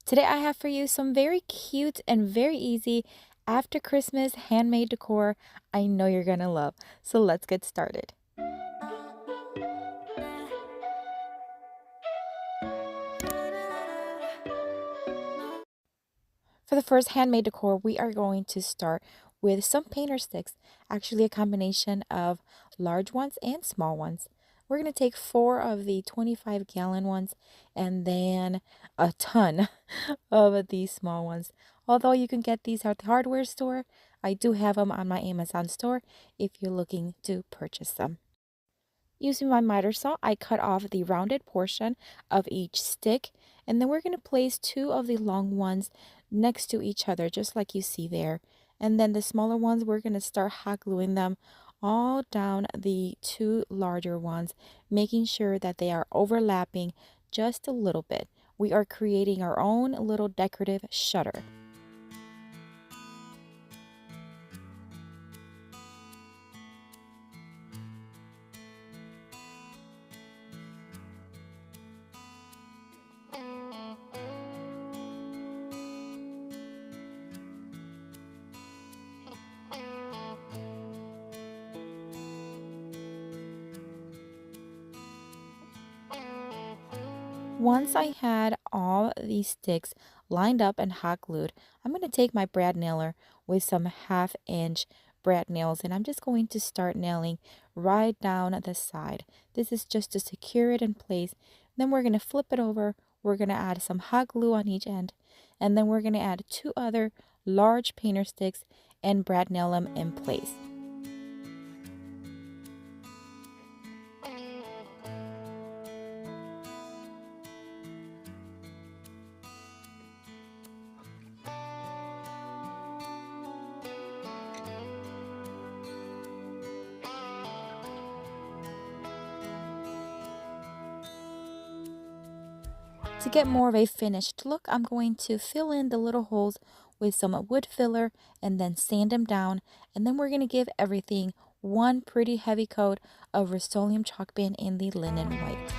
Today I have for you some very cute and very easy after Christmas handmade decor I know you're gonna love. So let's get started. For the first handmade decor, we are going to start with some painter sticks, actually a combination of large ones and small ones. We're going to take 4 of the 25-gallon ones and then a ton of these small ones. Although you can get these at the hardware store, I do have them on my Amazon store if you're looking to purchase them. Using my miter saw, I cut off the rounded portion of each stick, and then we're going to place 2 of the long ones next to each other, just like you see there. And then the smaller ones, we're going to start hot gluing them all down the 2 larger ones, making sure that they are overlapping just a little bit. We are creating our own little decorative shutter. Once I had all these sticks lined up and hot glued, I'm going to take my brad nailer with some 1/2-inch brad nails, and I'm just going to start nailing right down the side. This is just to secure it in place. Then we're going to flip it over. We're going to add some hot glue on each end, and then we're going to add 2 other large painter sticks and brad nail them in place. To get more of a finished look, I'm going to fill in the little holes with some wood filler and then sand them down. And then we're going to give everything one pretty heavy coat of Rust-Oleum chalk paint in the linen white.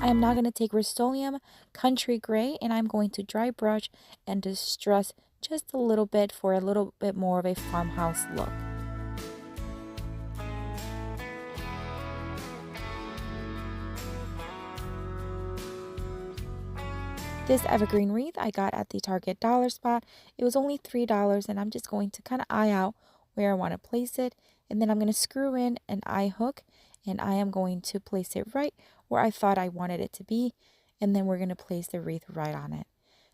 I am now going to take Rust-Oleum Country Gray, and I'm going to dry brush and distress just a little bit for a little bit more of a farmhouse look. This evergreen wreath I got at the Target dollar spot. It was only $3, and I'm just going to kind of eye out where I want to place it. And then I'm going to screw in an eye hook, and I am going to place it right where I thought I wanted it to be. And then we're going to place the wreath right on it.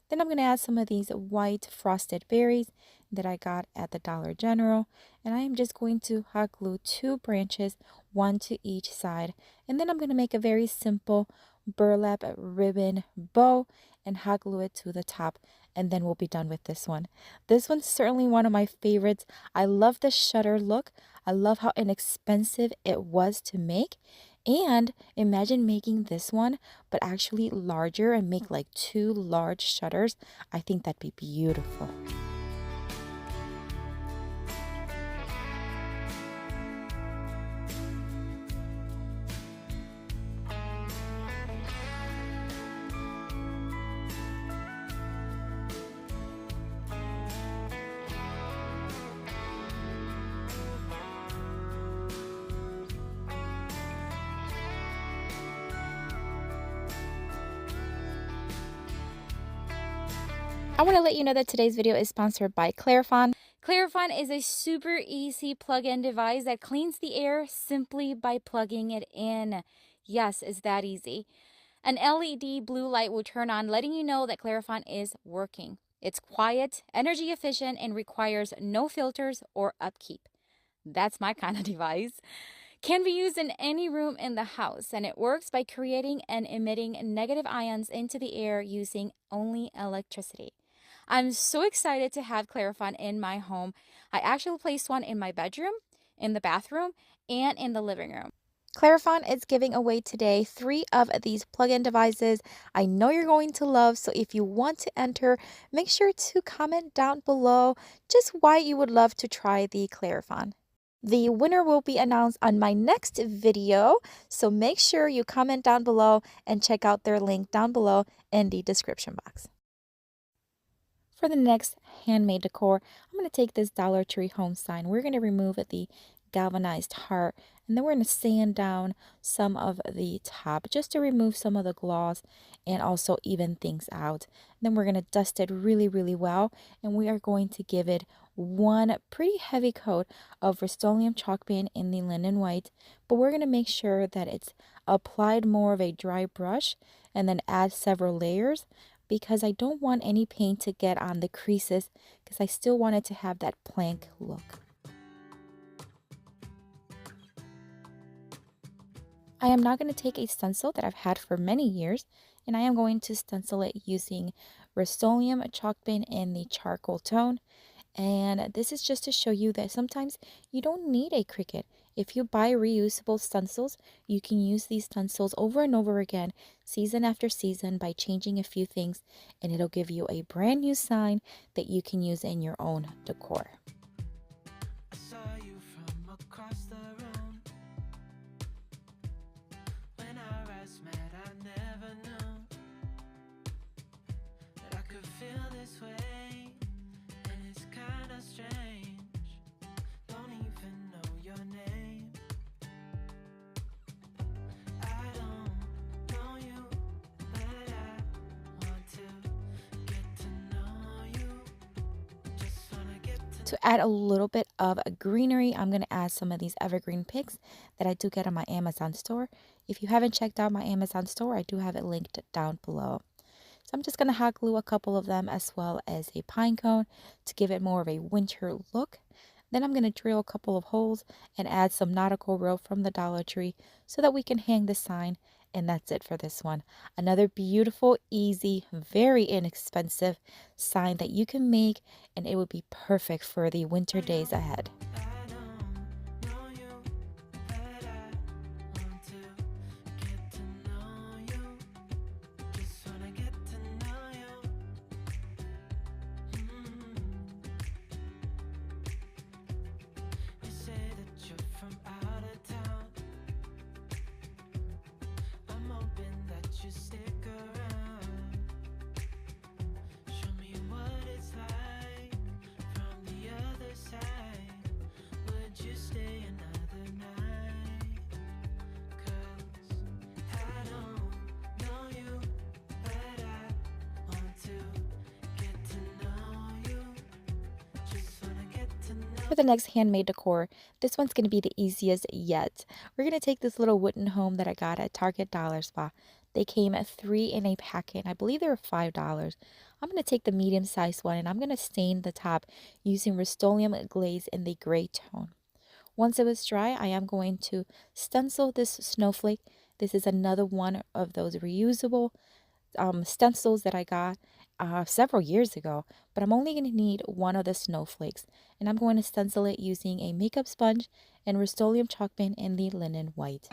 Then I'm going to add some of these white frosted berries that I got at the Dollar General. And I am just going to hot glue 2 branches, one to each side. And then I'm going to make a very simple burlap ribbon bow and hot glue it to the top, and then we'll be done with this one. This one's certainly one of my favorites. I love the shutter look. I love how inexpensive it was to make. And imagine making this one but actually larger and make like 2 large shutters. I think that'd be beautiful. I want to let you know that today's video is sponsored by Clairfon. Clairfon is a super easy plug-in device that cleans the air simply by plugging it in. Yes, it's that easy. An LED blue light will turn on, letting you know that Clairfon is working. It's quiet, energy efficient, and requires no filters or upkeep. That's my kind of device. Can be used in any room in the house, and it works by creating and emitting negative ions into the air using only electricity. I'm so excited to have Clarifon in my home. I actually placed one in my bedroom, in the bathroom, and in the living room. Clarifon is giving away today 3 of these plug-in devices I know you're going to love. So if you want to enter, make sure to comment down below just why you would love to try the Clarifon. The winner will be announced on my next video, so make sure you comment down below and check out their link down below in the description box. For the next handmade decor, I'm going to take this Dollar Tree home sign. We're going to remove the galvanized heart, and then we're going to sand down some of the top just to remove some of the gloss and also even things out. Then we're going to dust it really, really well, and we are going to give it one pretty heavy coat of Rust-Oleum chalk paint in the linen white, but we're going to make sure that it's applied more of a dry brush and then add several layers, because I don't want any paint to get on the creases, because I still want it to have that plank look. I am now going to take a stencil that I've had for many years, and I am going to stencil it using Rust-Oleum chalk paint in the charcoal tone. And this is just to show you that sometimes you don't need a Cricut. If you buy reusable stencils, you can use these stencils over and over again, season after season, by changing a few things, and it'll give you a brand new sign that you can use in your own decor. I saw you from across the room. When our eyes met, I never knew that I could feel this way, and it's kinda strange. Don't even know your name. I don't know you, but I want to get to know you. Just wanna get to To add a little bit of greenery, I'm going to add some of these evergreen picks that I do get on my Amazon store. If you haven't checked out my Amazon store, I do have it linked down below. So I'm just going to hot glue a couple of them, as well as a pine cone, to give it more of a winter look. Then I'm going to drill a couple of holes and add some nautical rope from the Dollar Tree so that we can hang the sign. And that's it for this one. Another beautiful, easy, very inexpensive sign that you can make, and it would be perfect for the winter days ahead. I don't know you, but I want to get to know you. Just wanna get to know you. You say that you're from out of town. I'm hoping that you stick around. Show me what it's like from the other side. Would you stay another night? 'Cause I don't know you, but I want to get to know you. Just wanna get to know. For the next handmade decor, this one's going to be the easiest yet. We're going to take this little wooden home that I got at Target Dollar Spot. They came at 3 in a packet. I believe they were $5. I'm going to take the medium sized one, and I'm going to stain the top using Rust-Oleum glaze in the gray tone. Once it was dry, I am going to stencil this snowflake. This is another one of those reusable stencils that I got several years ago, but I'm only going to need one of the snowflakes, and I'm going to stencil it using a makeup sponge and Rust-Oleum chalk paint in the linen white.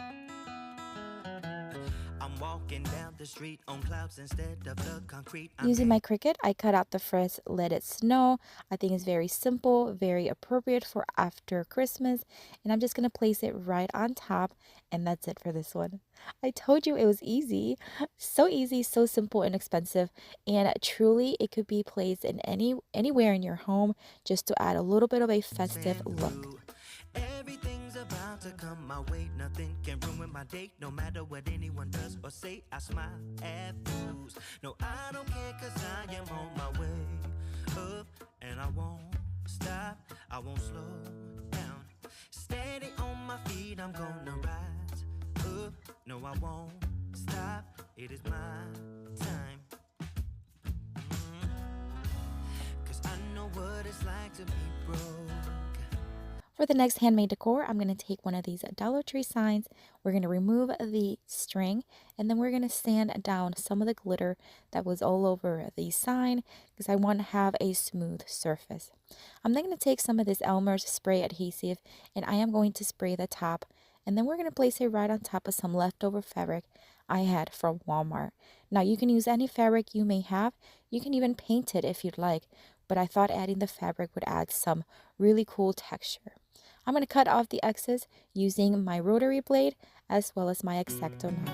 I'm walking down the street on clouds instead of the concrete. Using my Cricut, I cut out the phrase "Let It Snow." I think it's very simple, very appropriate for after Christmas, and I'm just going to place it right on top, and that's it for this one. I told you it was easy, so simple, inexpensive, and truly it could be placed in anywhere in your home, just to add a little bit of a festive look. Everything's about to come my way. Nothing can ruin my day. No matter what anyone does or say, I smile at fools. No, I don't care, 'cause I am on my way up, and I won't stop. I won't slow down. Steady on my feet, I'm gonna rise up. No, I won't stop. It is my time. 'Cause I know what it's like to be broke. For the next handmade decor, I'm going to take one of these Dollar Tree signs. We're going to remove the string, and then we're going to sand down some of the glitter that was all over the sign because I want to have a smooth surface. I'm then going to take some of this Elmer's spray adhesive, and I am going to spray the top, and then we're going to place it right on top of some leftover fabric I had from Walmart. Now you can use any fabric you may have. You can even paint it if you'd like, but I thought adding the fabric would add some really cool texture. I'm going to cut off the excess using my rotary blade as well as my X-Acto knife.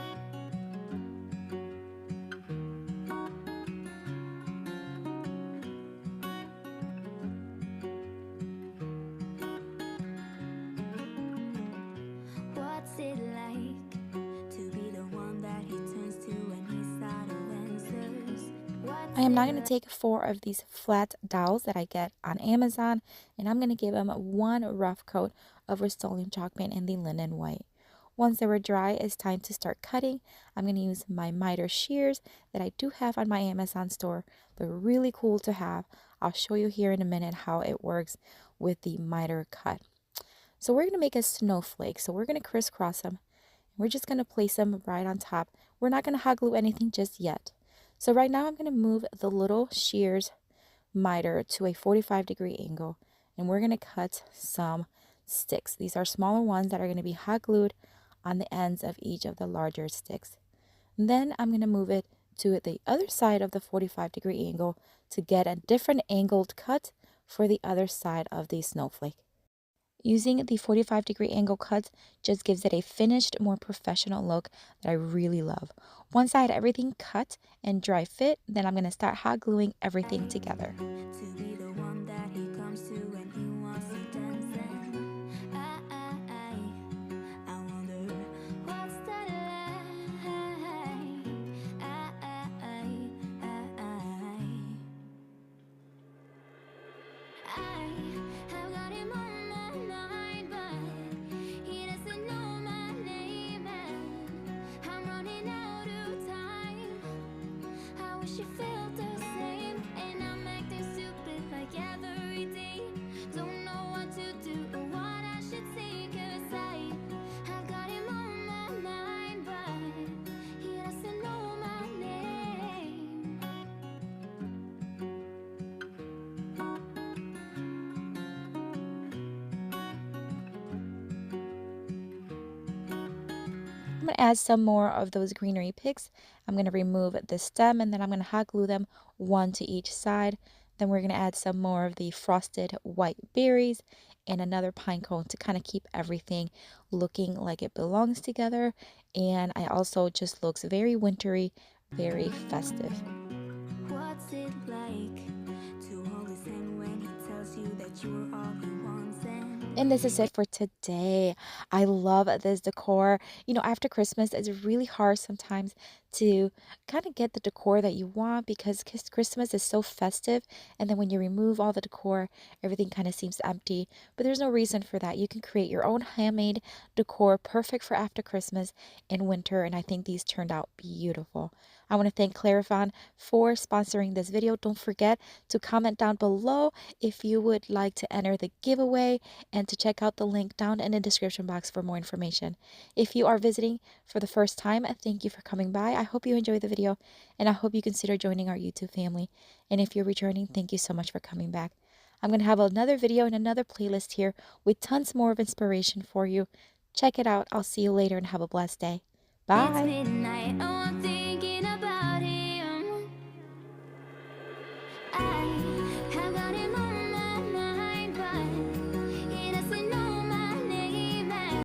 What's it like to be the one that he turns to when he's out of answers? I am now going to take 4 of these flat dowels that I get on Amazon, and I'm going to give them one rough coat of Rust-Oleum chalk paint in the linen white. Once they were dry, it's time to start cutting. I'm going to use my miter shears that I do have on my Amazon store. They're really cool to have. I'll show you here in a minute how it works with the miter cut. So we're going to make a snowflake. So we're going to crisscross them. We're just going to place them right on top. We're not going to hot glue anything just yet. So right now I'm going to move the little shears miter to a 45-degree angle, and we're going to cut some sticks. These are smaller ones that are going to be hot glued on the ends of each of the larger sticks. And then I'm going to move it to the other side of the 45-degree angle to get a different angled cut for the other side of the snowflake. Using the 45-degree angle cuts just gives it a finished, more professional look that I really love. Once I had everything cut and dry fit, then I'm going to start hot gluing everything together. To be the one that he comes to when he wants to dance. And I wonder what's that like. I have got him on my mind, but he doesn't know my name, and I'm running out of time. I wish you felt the same, and I'm acting stupid like every day. Don't know what to do or what I should say, 'cause I've got him on my mind, but he doesn't know my name. I'm going to add some more of those greenery picks. I'm going to remove the stem, and then I'm going to hot glue them one to each side. Then we're going to add some more of the frosted white berries and another pine cone to kind of keep everything looking like it belongs together. And I also just looks very wintry, very festive. What's it like to hold his hand when he tells you that you are all he wants? And this is it for today. I love this decor. You know, after Christmas, it's really hard sometimes to kind of get the decor that you want because Christmas is so festive. And then when you remove all the decor, everything kind of seems empty. But there's no reason for that. You can create your own handmade decor perfect for after Christmas and winter. And I think these turned out beautiful. I want to thank Clarifon for sponsoring this video. Don't forget to comment down below if you would like to enter the giveaway and to check out the link down in the description box for more information. If you are visiting for the first time, thank you for coming by. I hope you enjoyed the video, and I hope you consider joining our YouTube family. And if you're returning, thank you so much for coming back. I'm going to have another video and another playlist here with tons more of inspiration for you. Check it out. I'll see you later and have a blessed day. Bye. It's midnight.